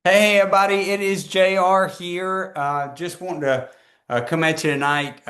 Hey everybody, it is JR here. Just wanting to come at you tonight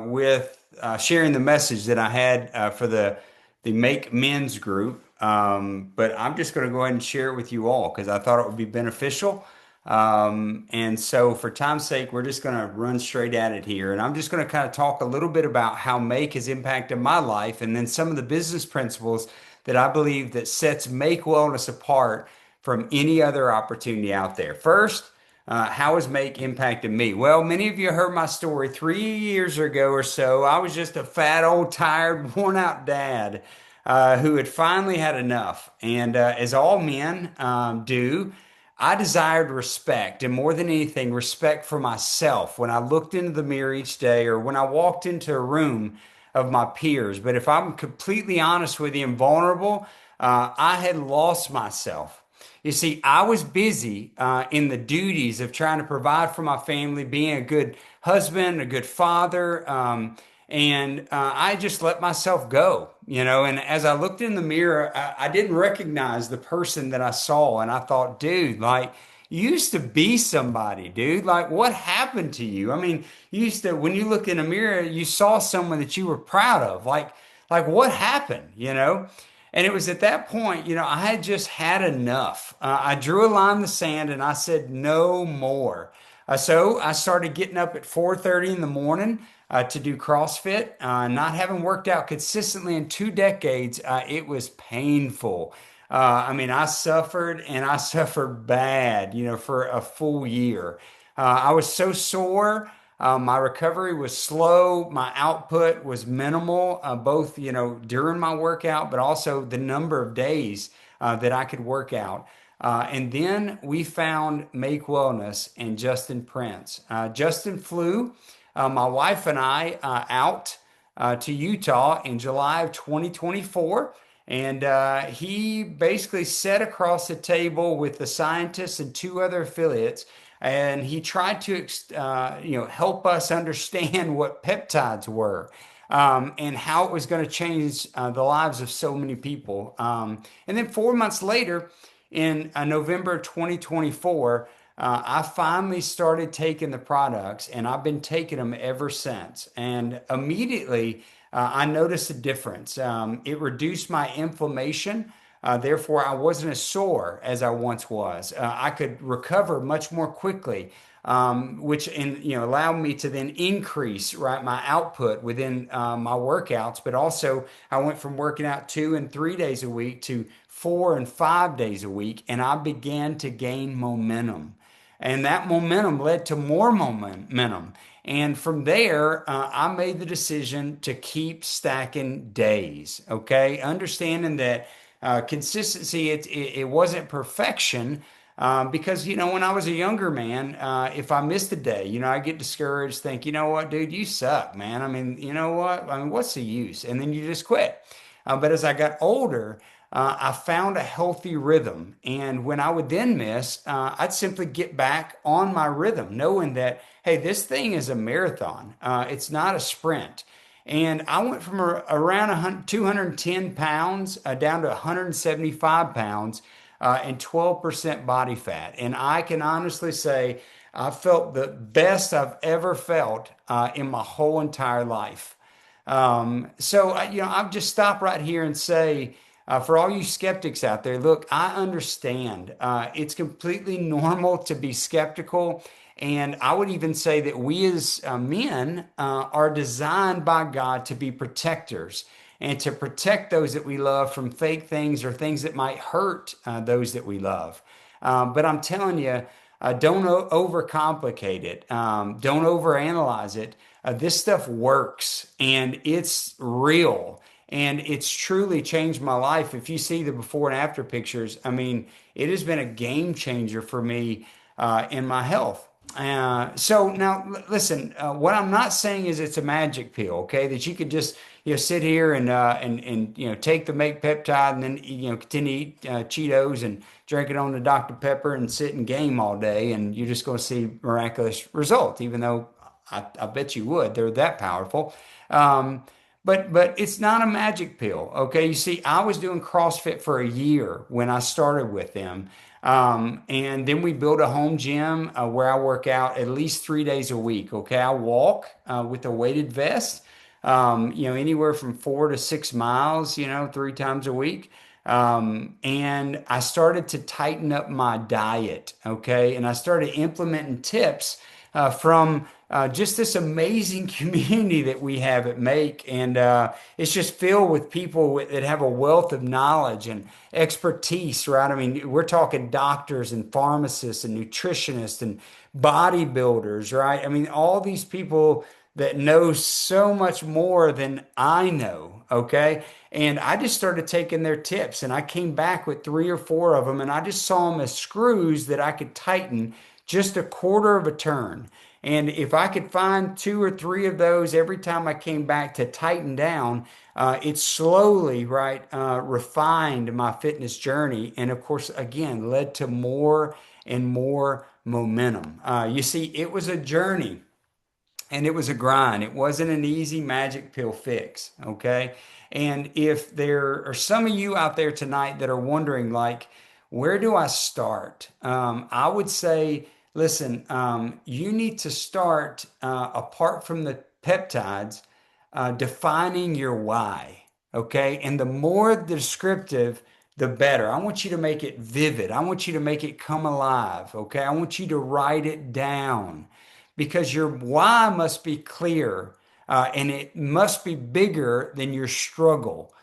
with sharing the message that I had for the Make Men's group. But I'm just going to go ahead and share it with you all because I thought it would be beneficial. And so, for time's sake, we're just going to run straight at it here. And I'm just going to kind of talk a little bit about how Make has impacted my life, and then some of the business principles that I believe that sets Make Wellness apart from any other opportunity out there. First, how has Make impacted me? Well, many of you heard my story 3 years ago or so. I was just a fat, old, tired, worn out dad who had finally had enough. And as all men do, I desired respect, and more than anything, respect for myself when I looked into the mirror each day or when I walked into a room of my peers. But if I'm completely honest with you and vulnerable, I had lost myself. You see, I was busy in the duties of trying to provide for my family, being a good husband, a good father, and I just let myself go, you know. And as I looked in the mirror, I didn't recognize the person that I saw, and I thought, dude, like, you used to be somebody, dude. Like, what happened to you? I mean, you used to, when you looked in a mirror, you saw someone that you were proud of. Like what happened, you know? And it was at that point, you know, I had just had enough. I drew a line in the sand and I said, no more. So I started getting up at 4:30 in the morning to do CrossFit. Not having worked out consistently in 2 decades, it was painful. I mean, I suffered and I suffered bad, you know, for a full year. I was so sore. My recovery was slow. My output was minimal, both, you know, during my workout, but also the number of days that I could work out. And then we found Make Wellness and Justin Prince. Justin flew my wife and I out to Utah in July of 2024. And he basically sat across the table with the scientists and two other affiliates, and he tried to help us understand what peptides were. And how it was going to change the lives of so many people. And then 4 months later, in November 2024, I finally started taking the products, and I've been taking them ever since. And immediately, I noticed a difference. It reduced my inflammation. Therefore, I wasn't as sore as I once was. I could recover much more quickly, allowed me to then increase my output within my workouts. But also, I went from working out 2 and 3 days a week to 4 and 5 days a week, and I began to gain momentum. And that momentum led to more momentum. And from there, I made the decision to keep stacking days. Okay. Understanding that consistency, it wasn't perfection. Because, you know, when I was a younger man, if I missed a day, you know, I get discouraged, think, you know what, dude, you suck, man. I mean, you know what? I mean, what's the use? And then you just quit. But as I got older, I found a healthy rhythm. And when I would then miss, I'd simply get back on my rhythm, knowing that, hey, this thing is a marathon. It's not a sprint. And I went from around 210 pounds down to 175 pounds and 12% body fat. And I can honestly say I felt the best I've ever felt in my whole entire life. I'll just stop right here and say, for all you skeptics out there, look, I understand. It's completely normal to be skeptical. And I would even say that we as men are designed by God to be protectors and to protect those that we love from fake things or things that might hurt those that we love. But I'm telling you, don't overcomplicate it. Don't overanalyze it. This stuff works and it's real and it's truly changed my life. If you see the before and after pictures, I mean, it has been a game changer for me in my health. So now, listen. What I'm not saying is it's a magic pill, okay? That you could just sit here and take the make peptide and then continue to eat Cheetos and drink it on the Dr. Pepper and sit and game all day, and you're just going to see miraculous results. Even though I bet you would, they're that powerful. Um, But it's not a magic pill, okay? You see, I was doing CrossFit for a year when I started with them. And then we built a home gym where I work out at least 3 days a week, okay? I walk with a weighted vest, anywhere from 4 to 6 miles, 3 times a week. And I started to tighten up my diet, okay? And I started implementing tips from just this amazing community that we have at Make. And it's just filled with people that have a wealth of knowledge and expertise, right? I mean, we're talking doctors and pharmacists and nutritionists and bodybuilders, right? I mean, all these people that know so much more than I know, okay? And I just started taking their tips and I came back with 3 or 4 of them and I just saw them as screws that I could tighten just a quarter of a turn. And if I could find 2 or 3 of those every time I came back to tighten down, it slowly, right, refined my fitness journey. And of course, again, led to more and more momentum. You see, it was a journey and it was a grind. It wasn't an easy magic pill fix, okay? And if there are some of you out there tonight that are wondering, like, where do I start? I would say, listen, you need to start apart from the peptides, defining your why, okay? And the more descriptive, the better. I want you to make it vivid. I want you to make it come alive, okay? I want you to write it down because your why must be clear and it must be bigger than your struggle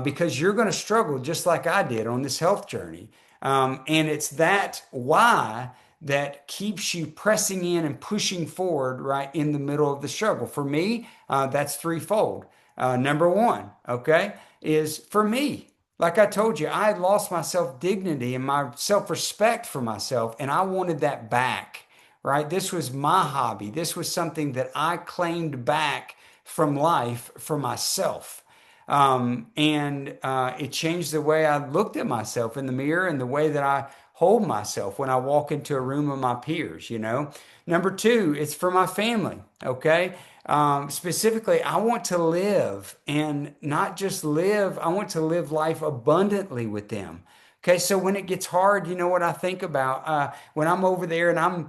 because you're going to struggle just like I did on this health journey. And it's that why that keeps you pressing in and pushing forward right in the middle of the struggle. For me, that's threefold. Number one, okay, is for me. Like I told you, I had lost my self dignity and my self respect for myself, and I wanted that back, right? This was my hobby. This was something that I claimed back from life for myself. And it changed the way I looked at myself in the mirror and the way that I hold myself when I walk into a room of my peers. Number two, it's for my family, okay? Specifically, I want to live and not just live, I want to live life abundantly with them. Okay, so when it gets hard, you know what I think about? When I'm over there and I'm,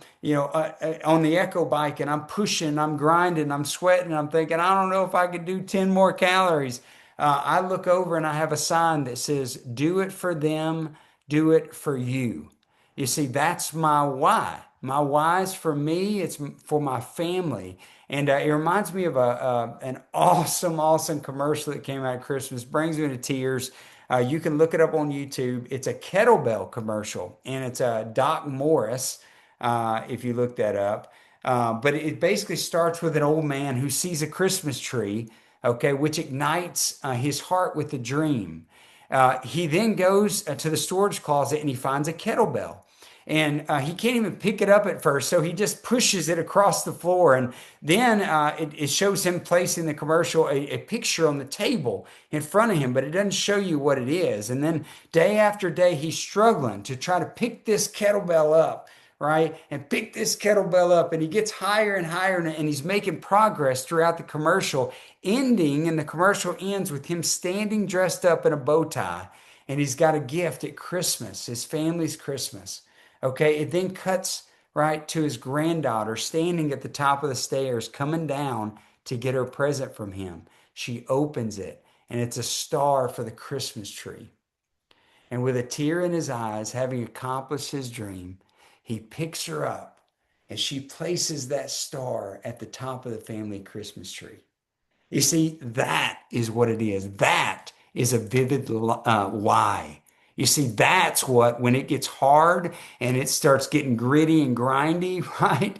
on the Echo bike and I'm pushing, I'm grinding, I'm sweating, I'm thinking, I don't know if I could do 10 more calories. I look over and I have a sign that says, do it for them, do it for you. You see, that's my why. My why is for me, it's for my family. And it reminds me of an awesome, awesome commercial that came out at Christmas, brings me to tears. You can look it up on YouTube. It's a kettlebell commercial, and it's Doc Morris, if you look that up. But it basically starts with an old man who sees a Christmas tree, okay, which ignites his heart with a dream. He then goes to the storage closet and he finds a kettlebell. And he can't even pick it up at first, so he just pushes it across the floor. And then it shows him placing the commercial a picture on the table in front of him, but it doesn't show you what it is. And then day after day, he's struggling to try to pick this kettlebell up, right? And pick this kettlebell up, and he gets higher and higher, and he's making progress throughout the commercial, and the commercial ends with him standing dressed up in a bow tie, and he's got a gift at Christmas, his family's Christmas. Okay, it then cuts right to his granddaughter standing at the top of the stairs, coming down to get her present from him. She opens it, and it's a star for the Christmas tree. And with a tear in his eyes, having accomplished his dream, he picks her up and she places that star at the top of the family Christmas tree. You see, that is what it is. That is a vivid why. You see, that's what, when it gets hard and it starts getting gritty and grindy, right?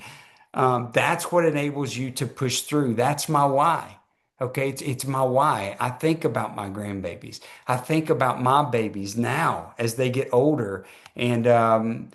That's what enables you to push through. That's my why. Okay, it's my why. I think about my grandbabies. I think about my babies now as they get older, and I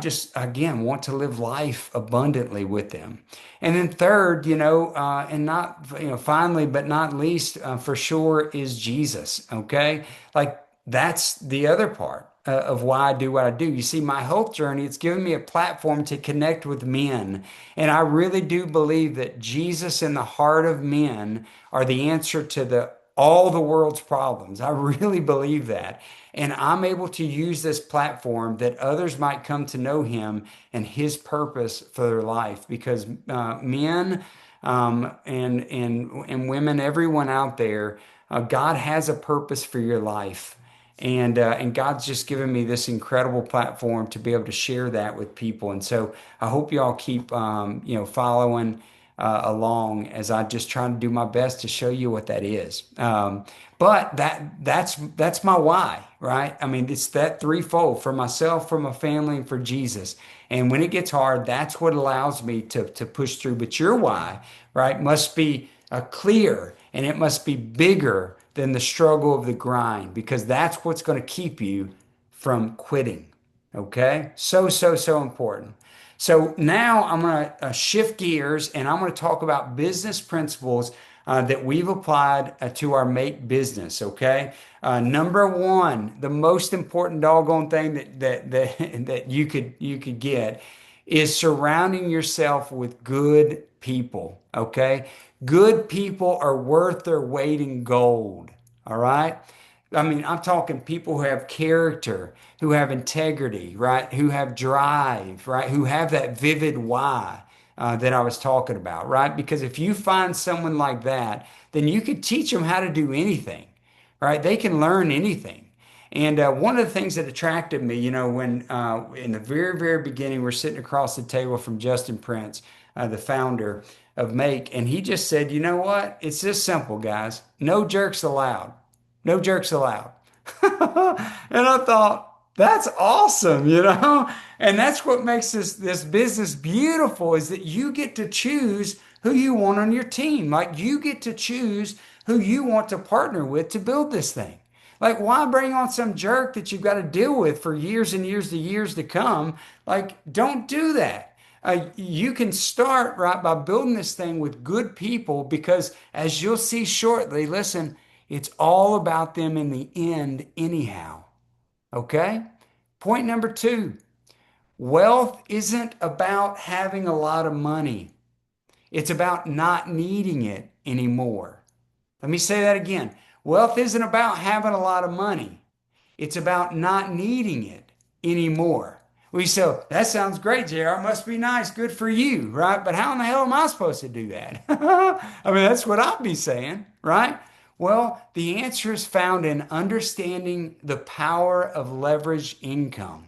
just again want to live life abundantly with them. And then third, and not finally but not least, for sure is Jesus. Okay, like that's the other part. of why I do what I do. You see, my health journey, it's given me a platform to connect with men. And I really do believe that Jesus in the heart of men are the answer to all the world's problems. I really believe that. And I'm able to use this platform that others might come to know him and his purpose for their life because men and women, everyone out there, God has a purpose for your life. And God's just given me this incredible platform to be able to share that with people. And so I hope y'all keep following along as I just try to do my best to show you what that is. But that's my why, right? I mean, it's that threefold for myself, for my family, and for Jesus. And when it gets hard, that's what allows me to push through. But your why, right, must be clear and it must be bigger than the struggle of the grind because that's what's going to keep you from quitting. Okay? So important. So now I'm going to shift gears and I'm going to talk about business principles that we've applied to our Make business. Okay. Number one, the most important doggone thing that you could get is surrounding yourself with good people. Okay. Good people are worth their weight in gold. All right. I mean, I'm talking people who have character, who have integrity, right? Who have drive, right? Who have that vivid why that I was talking about, right? Because if you find someone like that, then you could teach them how to do anything, right? They can learn anything. And one of the things that attracted me, when in the very, very beginning, we're sitting across the table from Justin Prince, the founder of Make, and he just said, you know what? It's this simple, guys. No jerks allowed. No jerks allowed. And I thought, that's awesome. And that's what makes this business beautiful is that you get to choose who you want on your team. Like you get to choose who you want to partner with to build this thing. Like, why bring on some jerk that you've got to deal with for years and years to years to come? Like, don't do that. You can start right by building this thing with good people because, as you'll see shortly, listen, it's all about them in the end, anyhow. Okay? Point number two, wealth isn't about having a lot of money. It's about not needing it anymore. Let me say that again. Wealth isn't about having a lot of money. It's about not needing it anymore. We say, that sounds great, JR. Must be nice. Good for you, right? But how in the hell am I supposed to do that? I mean, that's what I'd be saying, right? Well, the answer is found in understanding the power of leveraged income.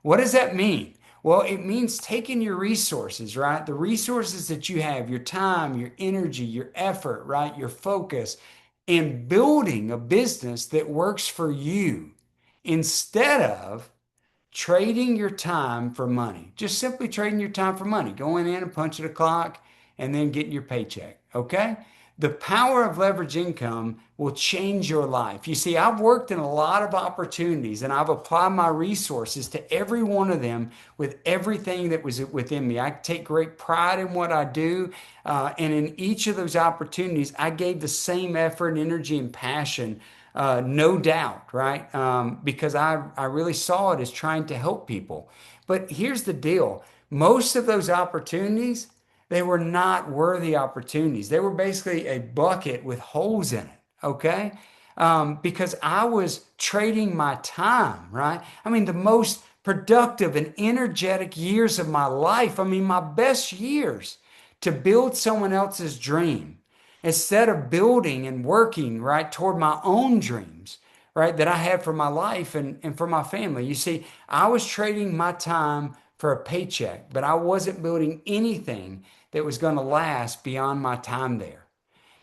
What does that mean? Well, it means taking your resources, right? The resources that you have, your time, your energy, your effort, right? Your focus, and building a business that works for you instead of trading your time for money. Just simply trading your time for money, going in and punching a clock and then getting your paycheck. Okay? The power of leverage income will change your life. You see, I've worked in a lot of opportunities and I've applied my resources to every one of them with everything that was within me. I take great pride in what I do. And in each of those opportunities, I gave the same effort, energy, and passion, no doubt, right? Because I really saw it as trying to help people. But here's the deal. Most of those opportunities, they were not worthy opportunities. They were basically a bucket with holes in it, okay? Because I was trading my time, right? I mean, the most productive and energetic years of my life, I mean, my best years to build someone else's dream instead of building and working, right, toward my own dreams, right, that I had for my life and for my family. You see, I was trading my time for a paycheck, but I wasn't building anything that was going to last beyond my time there.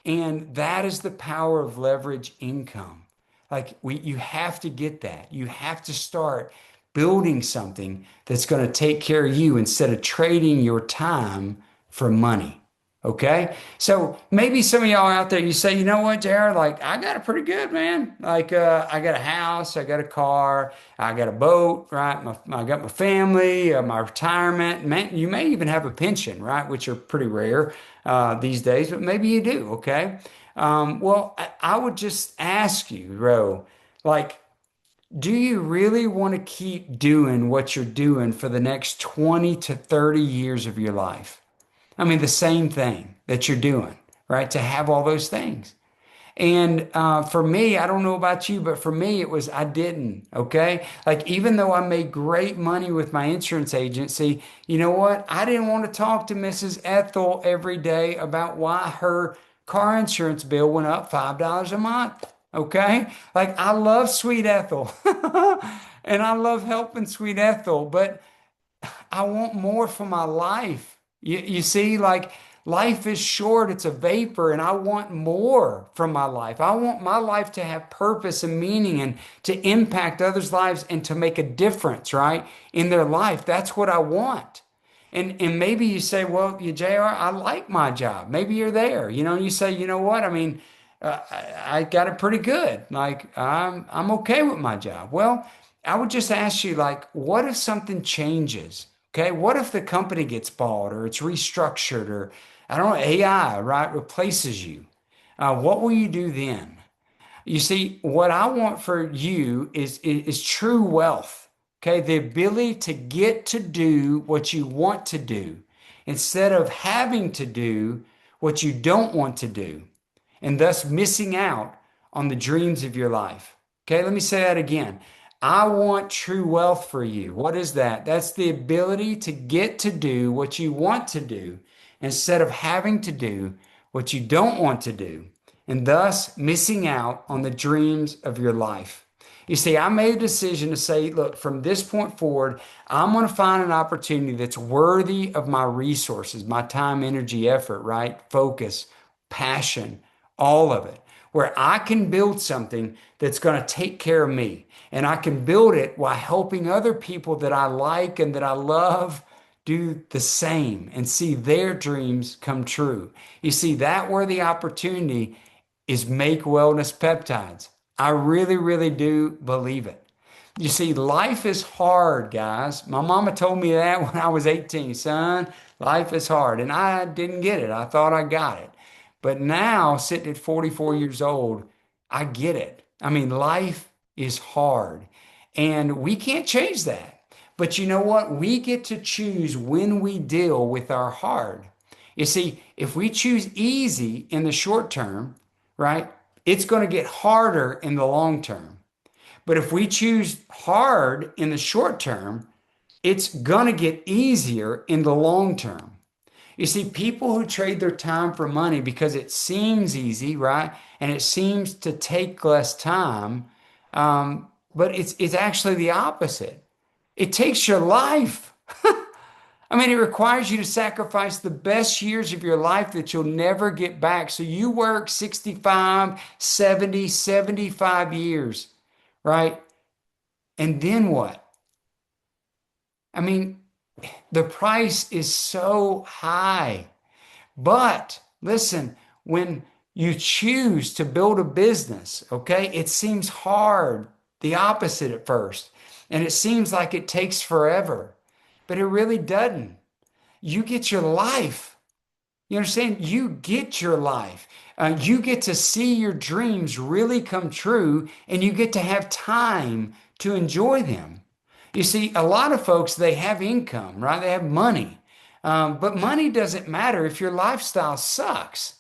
And that is the power of leverage income. Like you have to get that. You have to start building something that's going to take care of you instead of trading your time for money. Okay. So maybe some of y'all out there, you say, you know what, JR, like I got it pretty good, man. Like, I got a house, I got a car, I got a boat, right? I got my family, my retirement, man, you may even have a pension, right? Which are pretty rare, these days, but maybe you do. Okay. Well, I would just ask you, Ro, like, do you really want to keep doing what you're doing for the next 20 to 30 years of your life? I mean, the same thing that you're doing, right? To have all those things. And for me, I don't know about you, but for me, it was I didn't. Okay. Like, even though I made great money with my insurance agency, you know what? I didn't want to talk to Mrs. Ethel every day about why her car insurance bill went up $5 a month. Okay. Like, I love Sweet Ethel and I love helping Sweet Ethel, but I want more for my life. You see, like, life is short, it's a vapor, and I want more from my life. I want my life to have purpose and meaning and to impact others' lives and to make a difference, right, in their life. That's what I want. And maybe you say, well, you JR, I like my job. Maybe you're there, and you say, you know what? I mean, I got it pretty good. Like, I'm okay with my job. Well, I would just ask you, like, what if something changes? Okay, what if the company gets bought or it's restructured or I don't know, AI, right, replaces you? What will you do then? You see, what I want for you is true wealth. Okay, the ability to get to do what you want to do instead of having to do what you don't want to do and thus missing out on the dreams of your life. Okay, let me say that again. I want true wealth for you. What is that? That's the ability to get to do what you want to do instead of having to do what you don't want to do, and thus missing out on the dreams of your life. You see, I made a decision to say, look, from this point forward, I'm going to find an opportunity that's worthy of my resources, my time, energy, effort, right? Focus, passion, all of it, where I can build something that's going to take care of me. And I can build it while helping other people that I like and that I love do the same and see their dreams come true. You see, that where the opportunity is Make Wellness Peptides. I really, really do believe it. You see, life is hard, guys. My mama told me that when I was 18. Son, life is hard. And I didn't get it. I thought I got it. But now, sitting at 44 years old, I get it. I mean, life is hard. And we can't change that. But you know what? We get to choose when we deal with our hard. You see, if we choose easy in the short term, right, it's going to get harder in the long term. But if we choose hard in the short term, it's going to get easier in the long term. You see, people who trade their time for money because it seems easy, right? And it seems to take less time, but it's actually the opposite. It takes your life. I mean, it requires you to sacrifice the best years of your life that you'll never get back. So you work 65, 70, 75 years, right? And then what? I mean, the price is so high. But listen, when you choose to build a business, okay, it seems hard, the opposite at first. And it seems like it takes forever, but it really doesn't. You get your life. You understand? You get your life. You get to see your dreams really come true, and you get to have time to enjoy them. You see, a lot of folks, they have income, right? They have money. But money doesn't matter if your lifestyle sucks.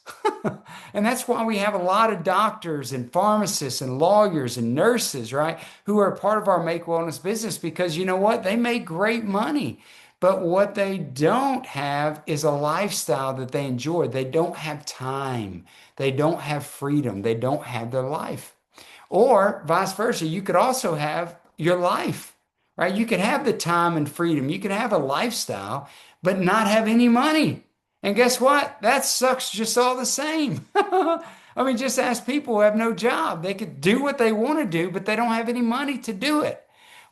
And that's why we have a lot of doctors and pharmacists and lawyers and nurses, right, who are part of our Make Wellness business because you know what? They make great money. But what they don't have is a lifestyle that they enjoy. They don't have time. They don't have freedom. They don't have their life. Or vice versa, you could also have your life, right? You could have the time and freedom. You could have a lifestyle, but not have any money. And guess what? That sucks just all the same. I mean, just ask people who have no job. They could do what they want to do, but they don't have any money to do it.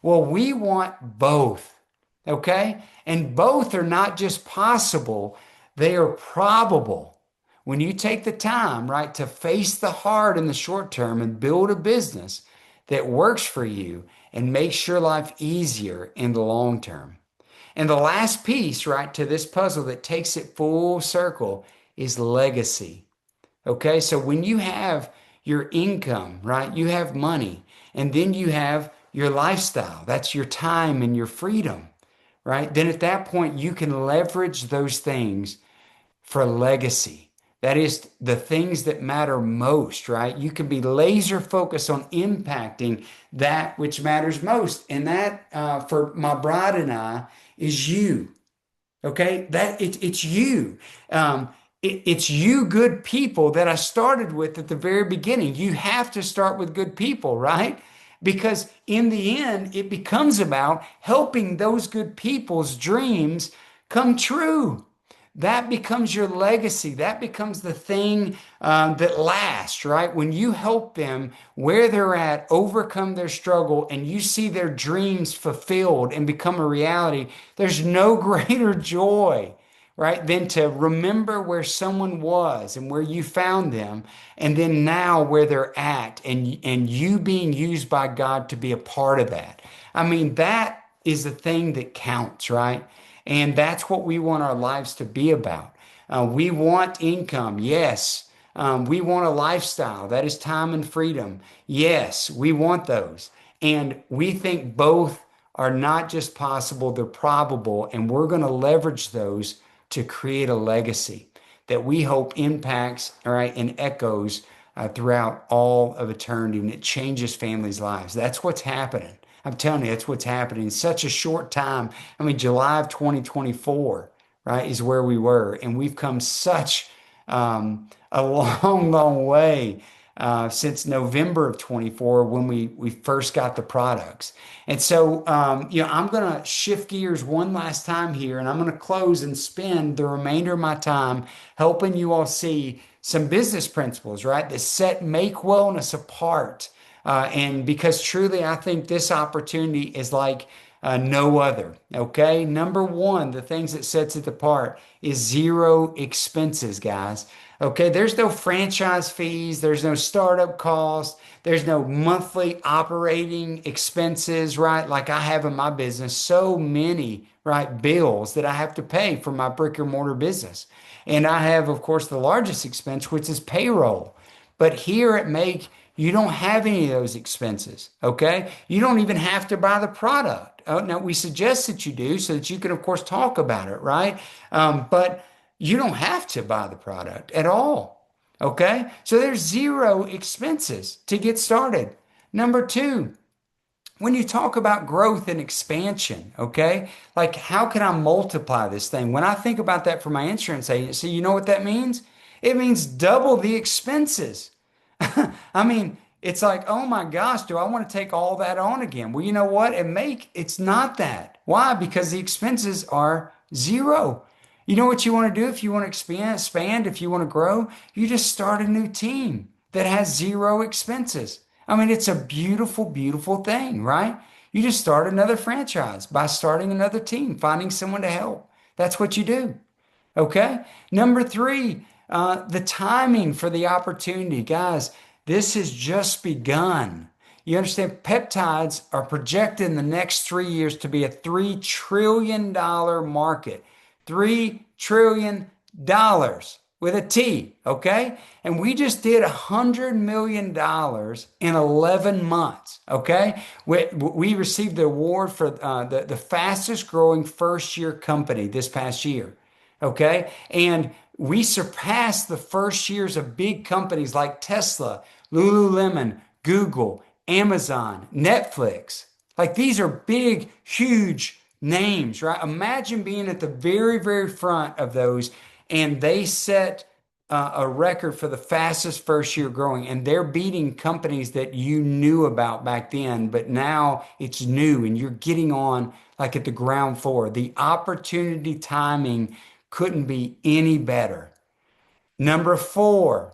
Well, we want both, okay? And both are not just possible, they are probable. When you take the time, right, to face the hard in the short term and build a business that works for you and makes your life easier in the long term. And the last piece, right, to this puzzle that takes it full circle is legacy. Okay, so when you have your income, right, you have money, and then you have your lifestyle. That's your time and your freedom, right? Then at that point, you can leverage those things for legacy. That is the things that matter most, right? You can be laser focused on impacting that which matters most. And that, for my bride and I, is you. Okay, it's you. It's you, good people that I started with at the very beginning. You have to start with good people, right? Because in the end, it becomes about helping those good people's dreams come true. That becomes your legacy. That becomes the thing that lasts, right? When you help them where they're at, overcome their struggle, and you see their dreams fulfilled and become a reality, there's no greater joy, right, than to remember where someone was and where you found them, and then now where they're at, and you being used by God to be a part of that. I mean, that is the thing that counts, right? And that's what we want our lives to be about. We want income, yes. We want a lifestyle that is time and freedom. Yes, we want those. And we think both are not just possible, they're probable. And we're going to leverage those to create a legacy that we hope impacts, all right, and echoes throughout all of eternity. And it changes families' lives. That's what's happening. I'm telling you, that's what's happening in such a short time. I mean, July of 2024, right, is where we were. And we've come such a long, long way since November of 24 when we first got the products. And so, I'm going to shift gears one last time here, and I'm going to close and spend the remainder of my time helping you all see some business principles, right, that set Make Wellness apart. And because truly, I think this opportunity is like no other. Okay. Number one, the things that sets it apart is zero expenses, guys. Okay. There's no franchise fees. There's no startup costs. There's no monthly operating expenses, right? Like I have in my business, so many, right, bills that I have to pay for my brick and mortar business. And I have, of course, the largest expense, which is payroll. But here at Make, you don't have any of those expenses, okay? You don't even have to buy the product. Now, we suggest that you do so that you can, of course, talk about it, right? But you don't have to buy the product at all, okay? So there's zero expenses to get started. Number two, when you talk about growth and expansion, okay, like how can I multiply this thing? When I think about that for my insurance agency, you know what that means? It means double the expenses. I mean, it's like, oh my gosh, do I want to take all that on again? Well, you know what? It's not that. Why? Because the expenses are zero. You know what you want to do if you want to expand, if you want to grow? You just start a new team that has zero expenses. I mean, it's a beautiful, beautiful thing, right? You just start another franchise by starting another team, finding someone to help. That's what you do. Okay. Number three, the timing for the opportunity. Guys, this has just begun. You understand, peptides are projected in the next 3 years to be a $3 trillion market. $3 trillion with a T, okay? And we just did $100 million in 11 months, okay? We received the award for the fastest growing first year company this past year, okay? And we surpassed the first years of big companies like Tesla, Lululemon, Google, Amazon, Netflix. Like these are big, huge names, right? Imagine being at the very, very front of those, and they set a record for the fastest first year growing, and they're beating companies that you knew about back then, but now it's new and you're getting on like at the ground floor. The opportunity timing couldn't be any better. Number four,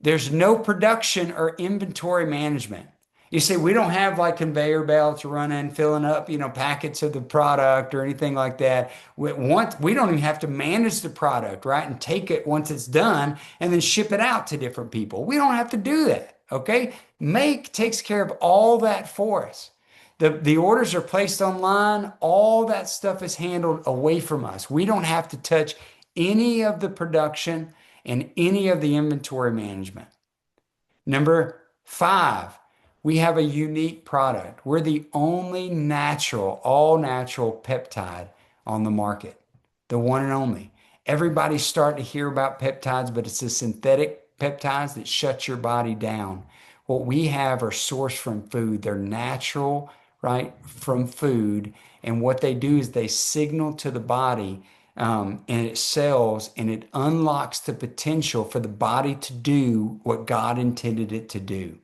there's no production or inventory management. You see, we don't have like conveyor belts running, filling up, packets of the product or anything like that. We don't even have to manage the product, right? And take it once it's done and then ship it out to different people. We don't have to do that, okay? Make takes care of all that for us. The orders are placed online. All that stuff is handled away from us. We don't have to touch any of the production and any of the inventory management. Number five, we have a unique product. We're the only natural, all natural peptide on the market, the one and only. Everybody's starting to hear about peptides, but it's the synthetic peptides that shut your body down. What we have are sourced from food. They're natural, right, from food. And what they do is they signal to the body and it cells and it unlocks the potential for the body to do what God intended it to do.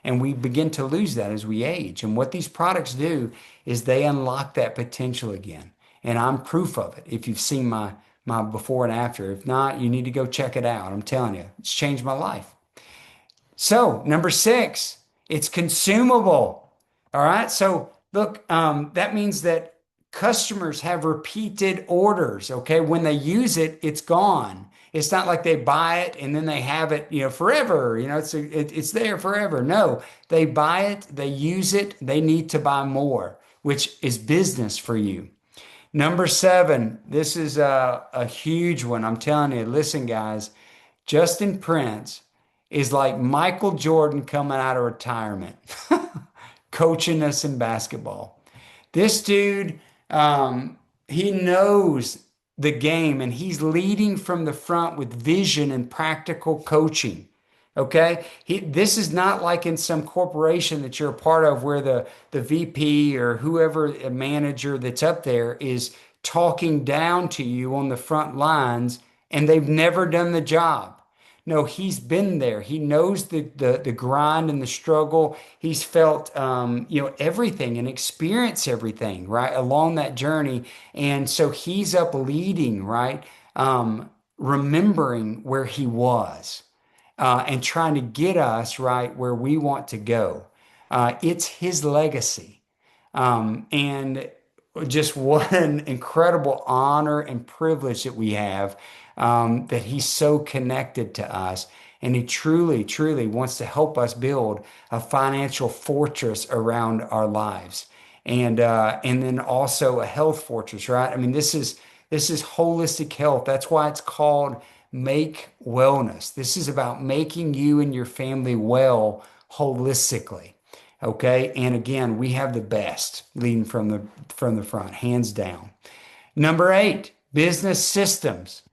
And we begin to lose that as we age. And what these products do is they unlock that potential again. And I'm proof of it. If you've seen my before and after, if not, you need to go check it out. I'm telling you, it's changed my life. So, number six, it's consumable. All right. So, look, that means that customers have repeated orders. Okay. When they use it, it's gone. It's not like they buy it and then they have it, forever. It's there forever. No, they buy it, they use it, they need to buy more, which is business for you. Number seven, this is a huge one. I'm telling you, listen, guys, Justin Prince is like Michael Jordan coming out of retirement, coaching us in basketball. This dude, he knows the game and he's leading from the front with vision and practical coaching. Okay. This is not like in some corporation that you're a part of where the VP or whoever a manager that's up there is talking down to you on the front lines and they've never done the job. No, he's been there. He knows the grind and the struggle. He's felt everything and experienced everything right along that journey. And so he's up leading, right? Remembering where he was and trying to get us right where we want to go. It's his legacy. And just what an incredible honor and privilege that we have that he's so connected to us. And he truly, truly wants to help us build a financial fortress around our lives. And then also a health fortress, right? I mean, this is holistic health. That's why it's called Make Wellness. This is about making you and your family well holistically. Okay. And again, we have the best leading from the front, hands down. Number eight, business systems.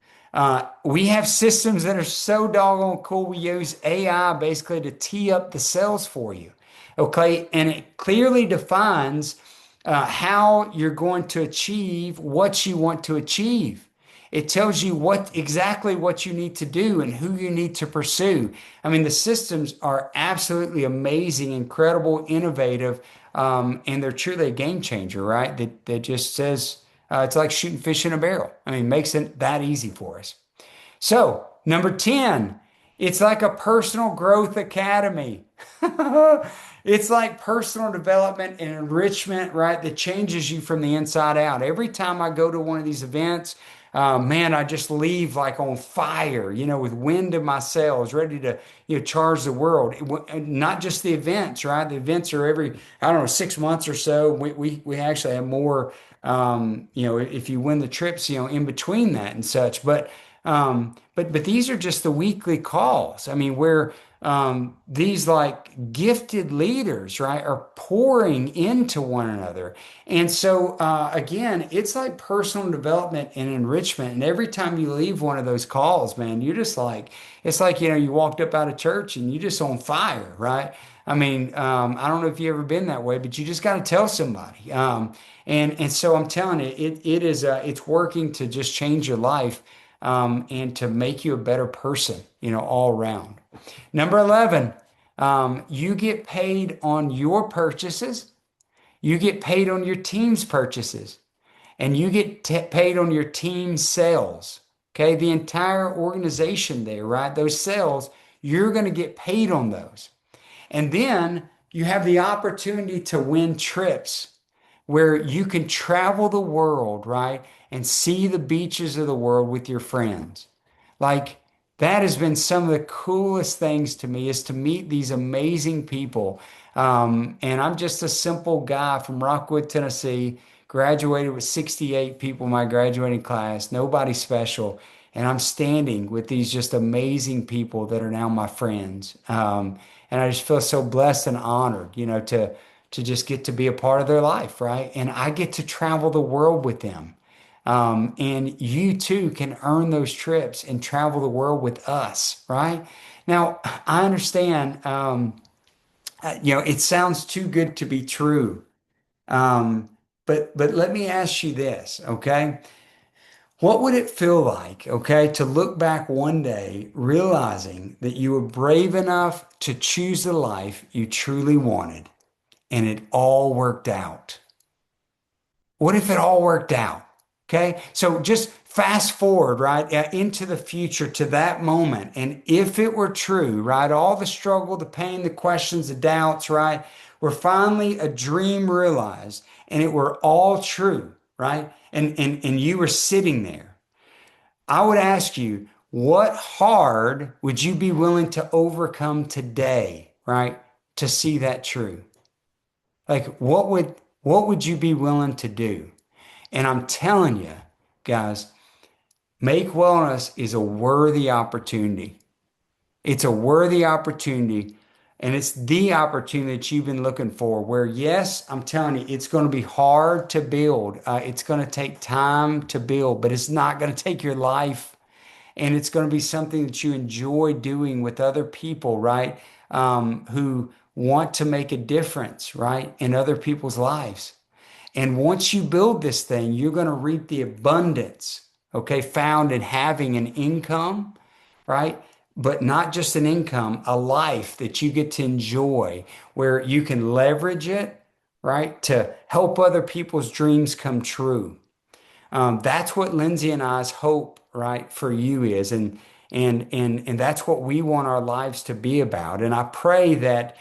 We have systems that are so doggone cool. We use AI basically to tee up the sales for you. Okay. And it clearly defines how you're going to achieve what you want to achieve. It tells you exactly what you need to do and who you need to pursue. I mean, the systems are absolutely amazing, incredible, innovative, and they're truly a game changer, right? That just says it's like shooting fish in a barrel. I mean, makes it that easy for us. So, number 10, it's like a personal growth academy. It's like personal development and enrichment, right? That changes you from the inside out. Every time I go to one of these events, man, I just leave like on fire, with wind in my sails, ready to, charge the world. Not just the events, right? The events are every, I don't know, 6 months or so. We actually have more, if you win the trips, in between that and such. But these are just the weekly calls. I mean, where these like gifted leaders, right, are pouring into one another. And so, again, it's like personal development and enrichment. And every time you leave one of those calls, man, you're just like, it's like, you walked up out of church and you're just on fire, right? I mean, I don't know if you've ever been that way, but you just got to tell somebody. And so I'm telling you, it's working to just change your life. And to make you a better person, all around. Number 11, you get paid on your purchases. You get paid on your team's purchases. And you get paid on your team's sales. Okay, the entire organization there, right? Those sales, you're going to get paid on those. And then you have the opportunity to win trips where you can travel the world, right? And see the beaches of the world with your friends. Like that has been some of the coolest things to me is to meet these amazing people. And I'm just a simple guy from Rockwood, Tennessee, graduated with 68 people in my graduating class, nobody special. And I'm standing with these just amazing people that are now my friends. And I just feel so blessed and honored, to just get to be a part of their life, right? And I get to travel the world with them. And you too can earn those trips and travel the world with us, right? Now, I understand, it sounds too good to be true. Um, but let me ask you this, okay? What would it feel like, okay, to look back one day realizing that you were brave enough to choose the life you truly wanted and it all worked out? What if it all worked out? Okay. So just fast forward, right, into the future to that moment. And if it were true, right, all the struggle, the pain, the questions, the doubts, right, were finally a dream realized and it were all true, right? And you were sitting there. I would ask you, what hard would you be willing to overcome today, right, to see that true? Like what would you be willing to do? And I'm telling you, guys, Make Wellness is a worthy opportunity. It's a worthy opportunity, and it's the opportunity that you've been looking for. Where, yes, I'm telling you, it's going to be hard to build. It's going to take time to build, but it's not going to take your life. And it's going to be something that you enjoy doing with other people, right? Who want to make a difference, right, in other people's lives. And once you build this thing, you're going to reap the abundance, okay, found in having an income, right? But not just an income, a life that you get to enjoy where you can leverage it, right, to help other people's dreams come true. That's what Lindsay and I's hope, right, for you is, and that's what we want our lives to be about. And I pray that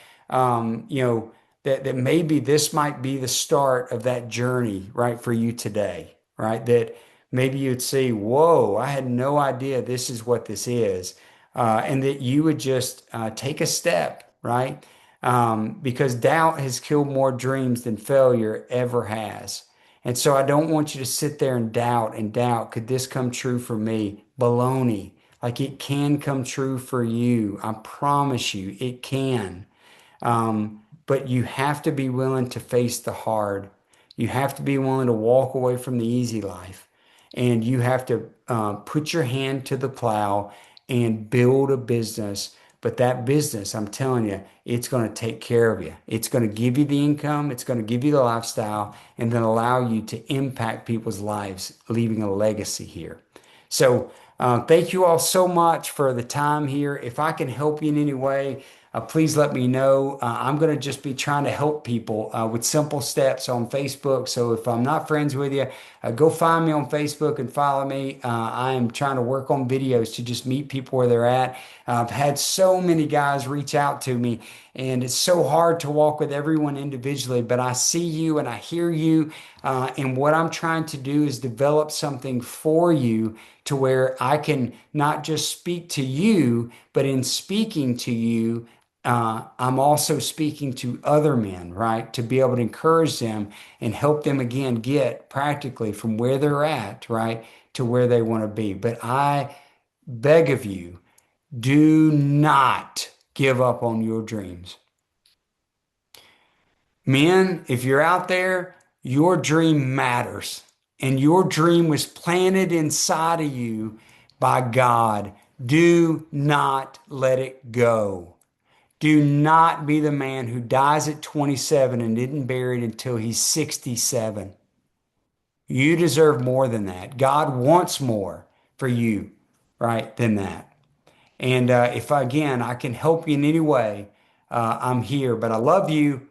that maybe this might be the start of that journey, right, for you today, right? That maybe you'd see, whoa, I had no idea this is what this is, and that you would just take a step, right? Because doubt has killed more dreams than failure ever has. And so I don't want you to sit there and doubt. Could this come true for me? Baloney. Like it can come true for you. I promise you, it can. But you have to be willing to face the hard. You have to be willing to walk away from the easy life. And you have to put your hand to the plow and build a business. But that business, I'm telling you, it's going to take care of you. It's going to give you the income, it's going to give you the lifestyle, and then allow you to impact people's lives, leaving a legacy here. So, thank you all so much for the time here. If I can help you in any way, please let me know. I'm going to just be trying to help people with simple steps on Facebook. So if I'm not friends with you, go find me on Facebook and follow me. I am trying to work on videos to just meet people where they're at. I've had so many guys reach out to me, and it's so hard to walk with everyone individually, but I see you and I hear you. And what I'm trying to do is develop something for you to where I can not just speak to you, but in speaking to you, I'm also speaking to other men, right? To be able to encourage them and help them again get practically from where they're at, right, to where they want to be. But I beg of you, do not give up on your dreams. Men, if you're out there, your dream matters. And your dream was planted inside of you by God. Do not let it go. Do not be the man who dies at 27 and isn't buried until he's 67. You deserve more than that. God wants more for you, right, than that. And if again I can help you in any way, I'm here. But I love you.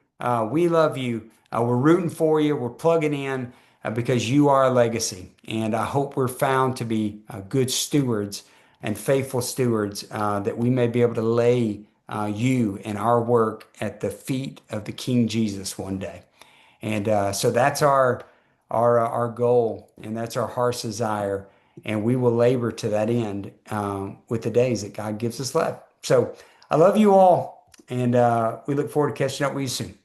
We love you. We're rooting for you. We're plugging in because you are a legacy. And I hope we're found to be good stewards and faithful stewards that we may be able to lay you and our work at the feet of the King Jesus one day. And so that's our goal, and that's our heart's desire. And we will labor to that end with the days that God gives us left. So I love you all, and we look forward to catching up with you soon.